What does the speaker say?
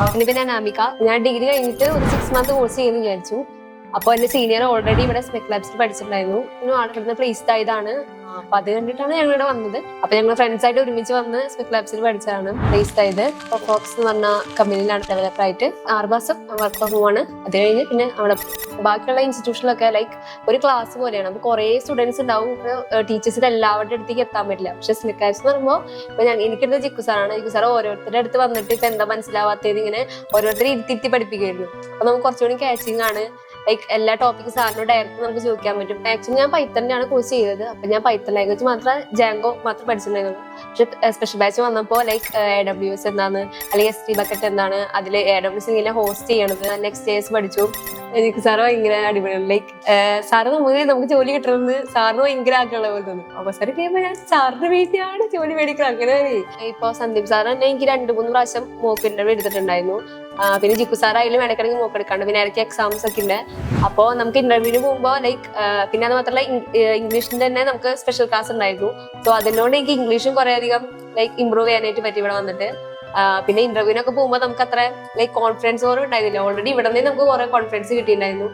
എന്റെ പേര് അനാമിക. ഞാൻ ഡിഗ്രി കഴിഞ്ഞിട്ട് ഒരു 6 മന്ത് കോഴ്സ് ചെയ്യുന്നു വിചാരിച്ചു. അപ്പൊ എന്റെ സീനിയർ ഓൾറെഡി ഇവിടെ സ്പെക് ലാബ്സിൽ പഠിച്ചിട്ടുണ്ടായിരുന്നു. ആൾ ഇവിടുന്ന് പ്ലേസ്ഡ് ആയതാണ്. അപ്പൊ അത് കണ്ടിട്ടാണ് ഞങ്ങൾ ഇവിടെ വന്നത്. അപ്പൊ ഞങ്ങൾ ഫ്രണ്ട്സ് ആയിട്ട് ഒരുമിച്ച് വന്ന് സ്പെക് ലാബ്സിൽ പഠിച്ചതാണ് പ്ലേസ്ഡ് ആയത്. ഫോക്സ് എന്ന് പറഞ്ഞ കമ്പനിയിലാണ് ഡെവലപ്പർ ആയിട്ട് 6 മാസം വർക്ക് ഫ്രം ഹോം ആണ്. അത് കഴിഞ്ഞ് പിന്നെ അവിടെ ബാക്കിയുള്ള ഇൻസ്റ്റിറ്റ്യൂഷനിലൊക്കെ ലൈക്ക് ഒരു ക്ലാസ് പോലെയാണ്. അപ്പൊ കുറെ സ്റ്റുഡൻസ് ഉണ്ടാവും. ടീച്ചേഴ്സിന്റെ എല്ലാവരുടെ അടുത്തേക്ക് എത്താൻ പറ്റില്ല. പക്ഷെ സ്പെക് ലാബ്സ് എന്ന് പറയുമ്പോൾ ഇപ്പൊ എനിക്കെടുത്ത ജിക്കു സാറാണ്. ജിക്കു സാർ ഓരോരുത്തരുടെ അടുത്ത് വന്നിട്ട് ഇപ്പൊ എന്താ മനസ്സിലാവാത്തത് ഇങ്ങനെ ഓരോരുത്തരെ ഇരുത്തി പഠിപ്പിക്കുമായിരുന്നു. അപ്പൊ നമുക്ക് കുറച്ചുകൂടി കാച്ചിങ് ആണ്. ലൈക്ക് എല്ലാ ടോപ്പിക്കും സാറിനോട് ഡയറക്റ്റ് നമുക്ക് ചോദിക്കാൻ പറ്റും. ആക്ച്വലി ഞാൻ പൈത്തണിലാണ് കോഴ്സ് ചെയ്തത്. അപ്പൊ ഞാൻ പൈത്തൺ ലാംഗ്വേജ് മാത്രം ജാങ്കോ മാത്രം പഠിച്ചിട്ടുണ്ടായിരുന്നു. പക്ഷെ സ്പെഷ്യൽ ബാച്ച് വന്നപ്പോൾ ലൈക്ക് AWS എന്താണ്, അല്ലെങ്കിൽ S3 ബക്കറ്റ് എന്താണ്, അതിൽ AWS ഇങ്ങനെ ഹോസ്റ്റ് ചെയ്യണത്, Next.js പഠിച്ചു. എനിക്ക് സാറ് ഭയങ്കര അടിപൊളിയാണ്. ലൈക്ക് സാറ് നമുക്ക് ജോലി കിട്ടണമെന്ന് സാറിന് ഭയങ്കര ആഗ്രഹമുള്ള പോലെ തോന്നും. അവസരം കഴിയുമ്പോൾ ഞാൻ സാറിന് വേണ്ടിയാണ് ജോലി മേടിക്കുന്നത്. അങ്ങനെ ഇപ്പൊ സന്ദീപ് സാർ തന്നെ എനിക്ക് 2-3 പ്രാവശ്യം മോക്ക് ഇന്റർവ്യൂ എടുത്തിട്ടുണ്ടായിരുന്നു. പിന്നെ ജിക്കു സാറായാലും ഇടയ്ക്കിടയ്ക്ക് മോക്ക് എടുക്കാണ്ട്. പിന്നെ ഇടയ്ക്ക് എക്സാംസ് ഒക്കെ ഉണ്ട്. അപ്പോൾ നമുക്ക് ഇന്റർവ്യൂവിന് പോകുമ്പോൾ ലൈക്ക് പിന്നെ അത് മാത്രമല്ല ഇംഗ്ലീഷിന്റെ തന്നെ നമുക്ക് സ്പെഷ്യൽ ക്ലാസ് ഉണ്ടായിരുന്നു. സോ അതിനോട് എനിക്ക് ഇംഗ്ലീഷും കുറെ അധികം ലൈക്ക് ഇമ്പ്രൂവ് ചെയ്യാനായിട്ട് പറ്റി ഇവിടെ വന്നിട്ട്. പിന്നെ ഇന്റർവ്യൂവിനൊക്കെ പോകുമ്പോൾ നമുക്ക് അത്ര ലൈക്ക് കോൺഫിഡൻസ് ഓറും ഉണ്ടായിരുന്നില്ല. ഓൾറെഡി ഇവിടെ നിന്ന് നമുക്ക് കുറെ കോൺഫിഡൻസ് കിട്ടിയിട്ടുണ്ടായിരുന്നു.